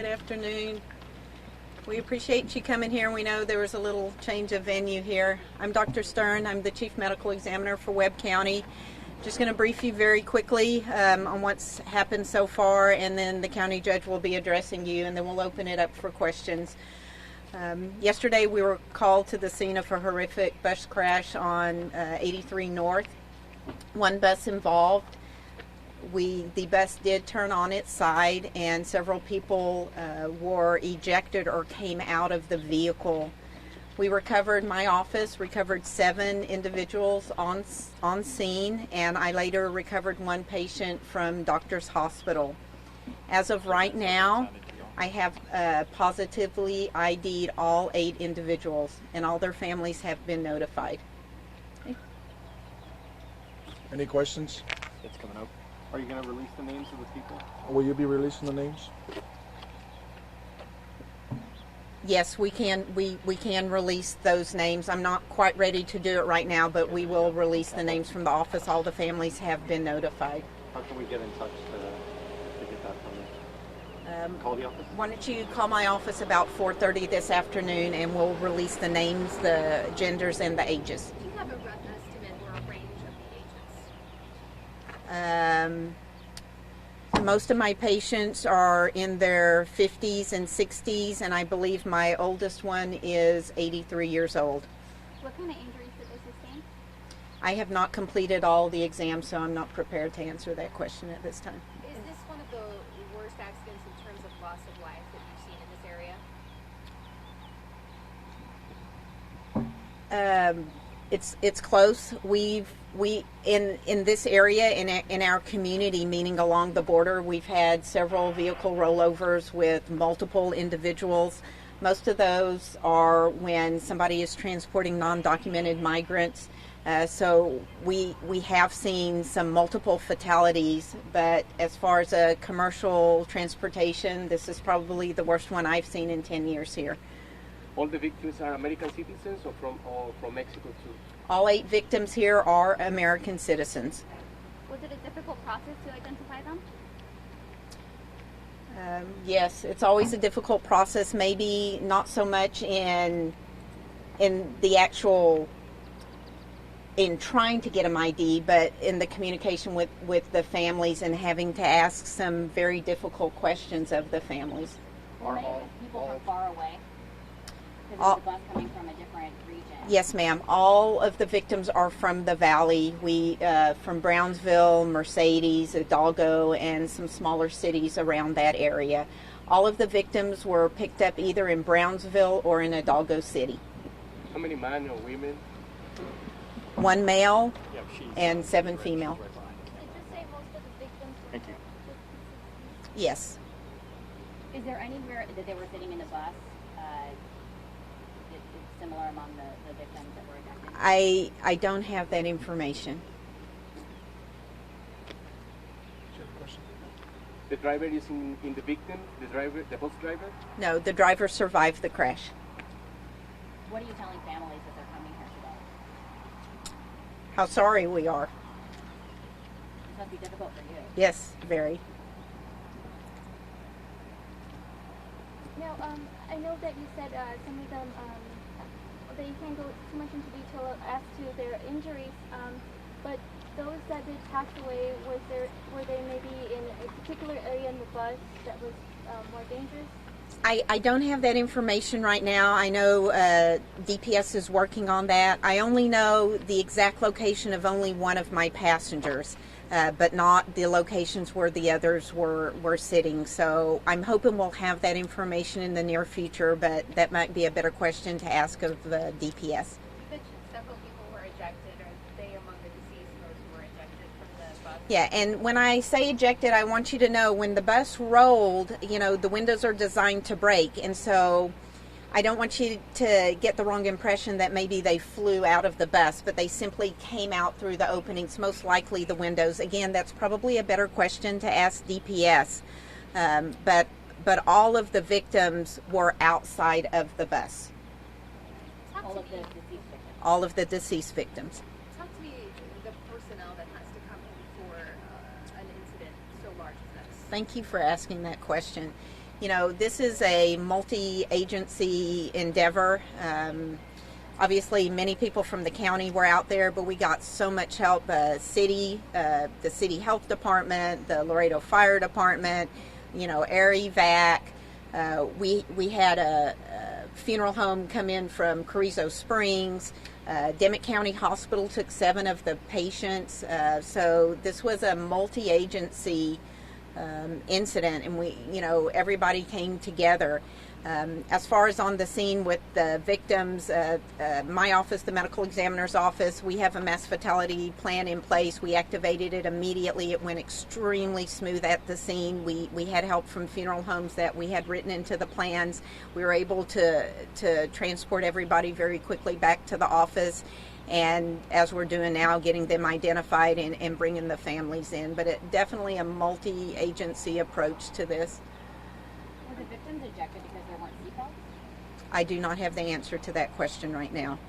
Good afternoon. We appreciate you coming here. We know there was a little change of venue here. I'm Dr. Stern. I'm the Chief Medical Examiner for Webb County. Just going to brief you very quickly on what's happened so far, and then the county judge will be addressing you, and then we'll open it up for questions. Yesterday we were called to the scene of a horrific bus crash on 83 North. One bus involved. The bus did turn on its side, and several people were ejected or came out of the vehicle. My office recovered 7 individuals on scene, and I later recovered 1 patient from Doctor's Hospital. As of right now, I have positively ID'd all 8 individuals, and all their families have been notified. Okay. Any questions? It's coming up. Are you going to release the names of the people? Will you be releasing the names? Yes, we can. We can release those names. I'm not quite ready to do it right now, but we will release the names from the office. All the families have been notified. How can we get in touch to get that from you? Call the office? Why don't you call my office about 4:30 this afternoon, and we'll release the names, the genders, and the ages. Do you have a rough estimate or a range of the ages? Most of my patients are in their 50s and 60s, and I believe my oldest one is 83 years old. What kind of injuries did they sustain? I have not completed all the exams, so I'm not prepared to answer that question at this time. Is this one of the worst accidents in terms of loss of life that you've seen in this area? It's close. In this area, in our community, meaning along the border, we've had several vehicle rollovers with multiple individuals. Most of those are when somebody is transporting non-documented migrants. So we have seen some multiple fatalities, but as far as a commercial transportation, this is probably the worst one I've seen in 10 years here. All the victims are American citizens or from Mexico too? All 8 victims here are American citizens. Was it a difficult process to identify them? Yes, it's always a difficult process. Maybe not so much in the actual in trying to get them ID, but in the communication with the families and having to ask some very difficult questions of the families. Were many people from far away? Because the bus coming from a different region. Yes, ma'am. All of the victims are from the valley. From Brownsville, Mercedes, Hidalgo, and some smaller cities around that area. All of the victims were picked up either in Brownsville or in Hidalgo City. How many men or women? 1 male and 7 female. Did you say most of the victims were? Thank you. Yes. Is there anywhere that they were sitting in the bus similar among the victims that were ejected? I don't have that information. The driver is in the victim? The bus driver? No, the driver survived the crash. What are you telling families as they're coming here today? How sorry we are. This must be difficult for you. Yes, very. Now, I know that you said some of them, that you can't go too much into detail as to their injuries, but those that did pass away, were they maybe in a particular area in the bus that was more dangerous? I don't have that information right now. I know DPS is working on that. I only know the exact location of only one of my passengers, but not the locations where the others were sitting. So I'm hoping we'll have that information in the near future, but that might be a better question to ask of the DPS. You mentioned several people were ejected. Are they among the deceased, those who were ejected from the bus? Yeah, and when I say ejected, I want you to know when the bus rolled, the windows are designed to break, and so I don't want you to get the wrong impression that maybe they flew out of the bus, but they simply came out through the openings, most likely the windows. Again, that's probably a better question to ask DPS, but all of the victims were outside of the bus. All of the deceased victims. All of the deceased victims. Talk to me the personnel that has to come in for an incident so large as this. Thank you for asking that question. You know, this is a multi-agency endeavor. Obviously, many people from the county were out there, but we got so much help. The city health department, the Laredo Fire Department, you know, Air Evac. We had a funeral home come in from Carrizo Springs. Demet County Hospital took 7 of the patients. So this was a multi-agency incident, and everybody came together. As far as on the scene with the victims, my office, the medical examiner's office, we have a mass fatality plan in place. We activated it immediately. It went extremely smooth at the scene. We had help from funeral homes that we had written into the plans. We were able to transport everybody very quickly back to the office, and as we're doing now, getting them identified and bringing the families in. But it definitely a multi-agency approach to this. Were the victims ejected because there weren't seatbelts? I do not have the answer to that question right now.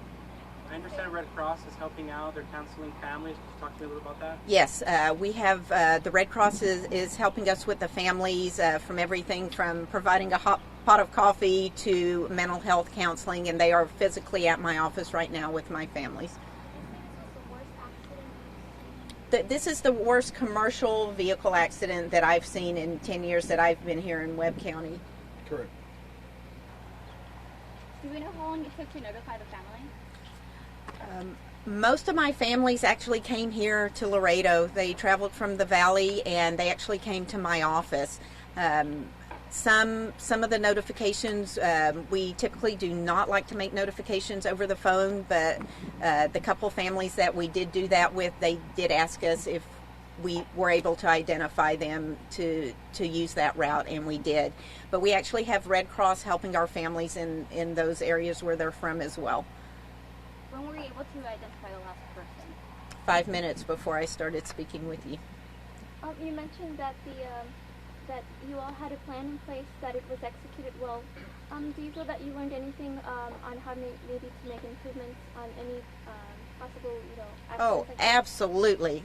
I understand Red Cross is helping out. They're counseling families. Could you talk to me a little about that? Yes, we have the Red Cross is helping us with the families from everything from providing a hot pot of coffee to mental health counseling, and they are physically at my office right now with my families. This is the worst commercial vehicle accident that I've seen in 10 years that I've been here in Webb County. Correct. Do we know how long it took to notify the family? Most of my families actually came here to Laredo. They traveled from the valley, and they actually came to my office. Some of the notifications, we typically do not like to make notifications over the phone, but the couple families that we did do that with, they did ask us if we were able to identify them to use that route, and we did. But we actually have Red Cross helping our families in those areas where they're from as well. When were you able to identify the last person? 5 minutes before I started speaking with you. You mentioned that that you all had a plan in place, that it was executed well. Do you feel that you learned anything on how maybe to make improvements on any possible, accidents? Oh, like that? absolutely.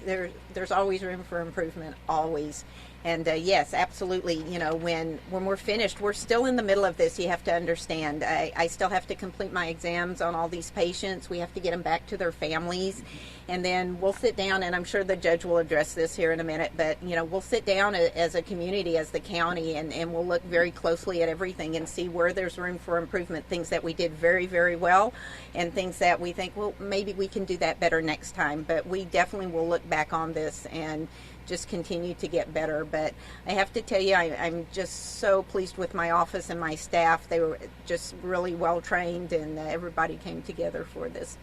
There's always room for improvement, always. And yes, absolutely. When we're finished, we're still in the middle of this. You have to understand. I still have to complete my exams on all these patients. We have to get them back to their families. And then we'll sit down, and I'm sure the judge will address this here in a minute, but, we'll sit down as a community, as the county, and we'll look very closely at everything and see where there's room for improvement, things that we did very, very well, and things that we think, well, maybe we can do that better next time. But we definitely will look back on this and just continue to get better. But I have to tell you, I'm just so pleased with my office and my staff. They were just really well trained, and everybody came together for this.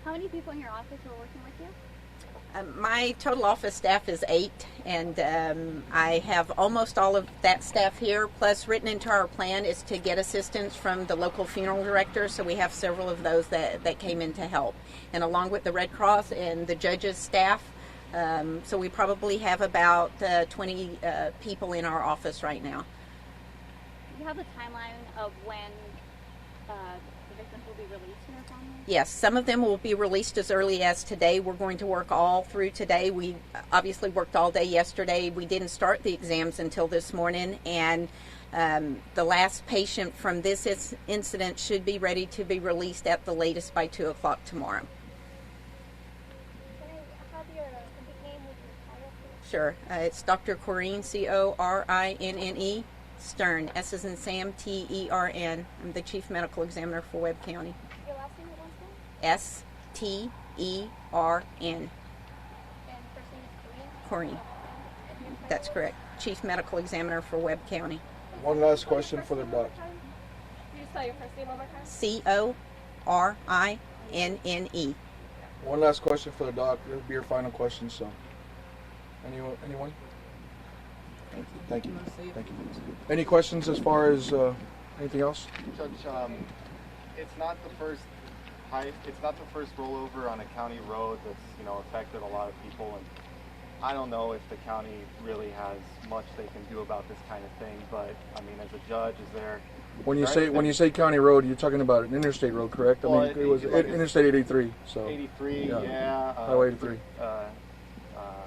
How many people in your office were working with you? My total office staff is 8, and I have almost all of that staff here. Plus, written into our plan is to get assistance from the local funeral director, so we have several of those that came in to help. And along with the Red Cross and the judge's staff, so we probably have about 20 people in our office right now. Do you have a timeline of when the victims will be released to their families? Yes, some of them will be released as early as today. We're going to work all through today. We obviously worked all day yesterday. We didn't start the exams until this morning, and the last patient from this incident should be ready to be released at the latest by 2 o'clock tomorrow. Can I have your complete name with your title, please? Sure. It's Dr. Corrine, Corinne, Stern, S as in Sam, Tern. I'm the Chief Medical Examiner for Webb County. Your last name once again? Stern. And first name is Corrine. That's correct. Chief Medical Examiner for Webb County. One last question for the doc. Can you spell your first name one more time? Corinne. One last question for the doc. It'll be your final question. So, anyone? Thank you. Any questions as far as anything else? Judge, it's not the first rollover on a county road that's affected a lot of people, and I don't know if the county really has much they can do about this kind of thing. But I mean, as a judge, is there? When you say county road, you're talking about an interstate road, correct? Well, it was Interstate 83. So 83, yeah. Highway 83.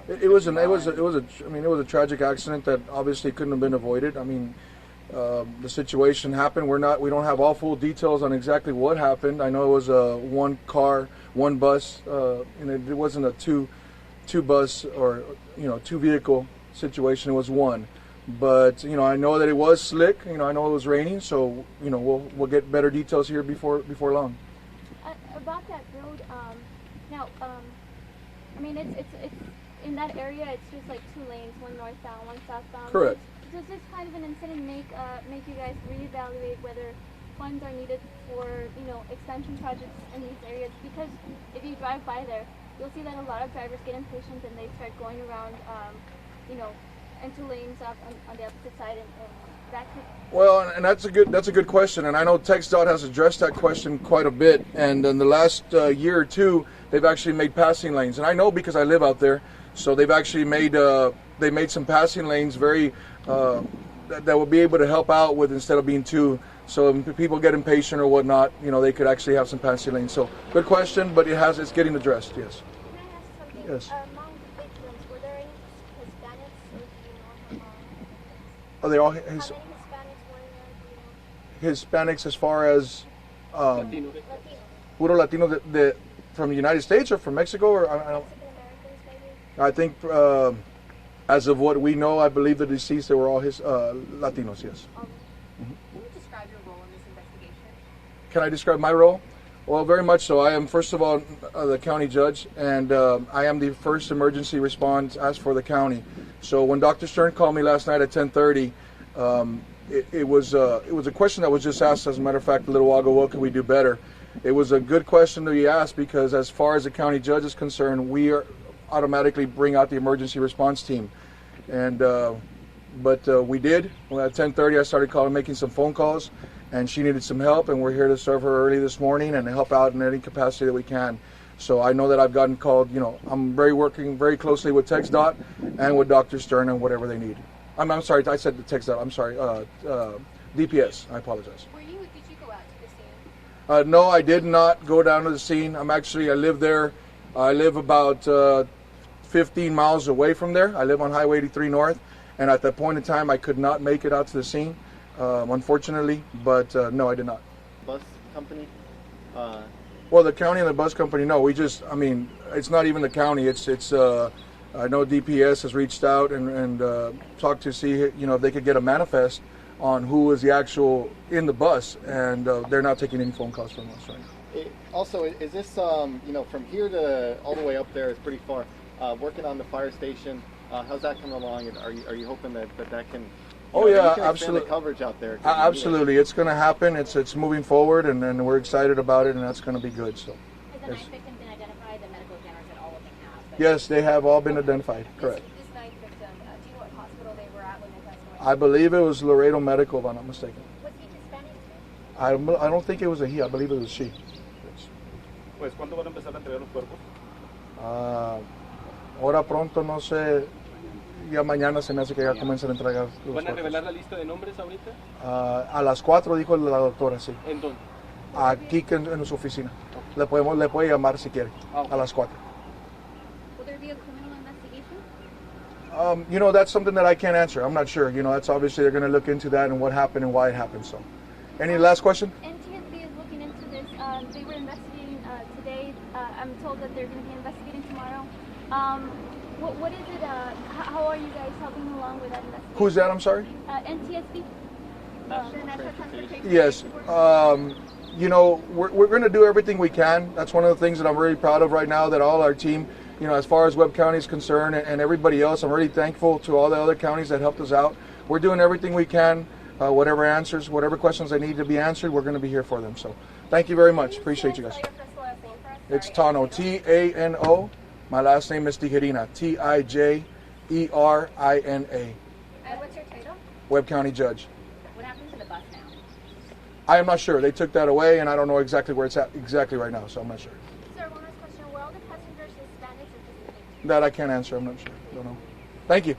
It was a tragic accident that obviously couldn't have been avoided. I mean, the situation happened. We don't have all full details on exactly what happened. I know it was a one car, one bus, and it wasn't a two bus or two vehicle situation. It was one. But I know that it was slick. I know it was raining, so we'll get better details here before long. About that road, now, I mean, it's in that area. It's just like 2 lanes, one northbound, one southbound. Correct. Does this kind of an incident make you guys reevaluate whether funds are needed for extension projects in these areas? Because if you drive by there, you'll see that a lot of drivers get impatient and they start going around, into lanes up on the opposite side, and that could. Well, and that's a good question, and I know TxDOT has addressed that question quite a bit. And in the last year or two, they've actually made passing lanes, and I know because I live out there. So they've actually made some passing lanes very that will be able to help out with instead of being 2. So if people get impatient or whatnot, they could actually have some passing lanes. So good question, but it's getting addressed. Yes. Can I ask something? Yes. Among the victims, were there any Hispanics, or do you know? Are they all How many Hispanics were there? Hispanics as far as Latino. Latino, puro Latino from the United States or from Mexico or I don't. Mexican Americans, maybe. I think as of what we know, I believe the deceased they were all Latinos. Yes. Can you describe your role in this investigation? Can I describe my role? Well, very much so. I am, first of all, the county judge, and I am the first emergency response as for the county. So when Dr. Stern called me last night at 10:30, it was a question that was just asked, as a matter of fact, a little while ago, what could we do better? It was a good question to be asked because as far as the county judge is concerned, we automatically bring out the emergency response team. And but we did. At 10:30, I started making some phone calls, and she needed some help, and we're here to serve her early this morning and help out in any capacity that we can. So I know that I've gotten called. I'm working very closely with TxDOT and with Dr. Stern and whatever they need. I'm sorry, I said the TxDOT. I'm sorry, DPS. I apologize. Did you go out to the scene? No, I did not go down to the scene. I live there. I live about 15 miles away from there. I live on Highway 83 North, and at that point in time, I could not make it out to the scene, unfortunately. But no, I did not. Bus company? Well, the county and the bus company, no. It's not even the county. It's. I know DPS has reached out and talked to see if they could get a manifest on who was the actual in the bus, and they're not taking any phone calls from us right now. Also, is this from here to all the way up there is pretty far? Working on the fire station, how's that coming along? And are you hoping that can? Oh yeah, you can expand absolutely. the coverage out there. Absolutely, it's going to happen. It's moving forward, and we're excited about it, and that's going to be good. So. Has the 9 victims been identified? The medical examiners at all of them have. Yes, they have all been identified. Correct. This 9th victim, do you know what hospital they were at when they passed away? I believe it was Laredo Medical, if I'm not mistaken. Was he Hispanic too? I don't think it was a he. I believe it was she. Pues, ¿cuándo van a empezar a entregar los cuerpos? Ahora pronto, no sé. Ya mañana se me hace que ya comiencen a entregar los ¿Van a cuerpos. revelar la lista de nombres ahorita? A las 4 dijo la doctora, sí. ¿En dónde? Aquí en su oficina. Le puede llamar si quiere. A las 4. Will there be a criminal investigation? That's something that I can't answer. I'm not sure. That's obviously they're going to look into that and what happened and why it happened. So, any last question? NTSB is looking into this. They were investigating today. I'm told that they're going to be investigating tomorrow. What is it? How are you guys helping along with that investigation? Who's that? I'm sorry. NTSB. The National Transportation. Yes. We're going to do everything we can. That's one of the things that I'm really proud of right now, that all our team, as far as Webb County is concerned and everybody else, I'm really thankful to all the other counties that helped us out. We're doing everything we can. Whatever answers, whatever questions that need to be answered, we're going to be here for them. So thank you very much. Appreciate you guys. It's Tano, Tano. My last name is Tijerina, Tijerina. And what's your title? Webb County Judge. What happened to the bus now? I am not sure. They took that away, and I don't know exactly where it's at exactly right now, so I'm not sure. Sir, one last question. Were all the passengers Hispanics or just? That I can't answer. I'm not sure. Don't know. Thank you.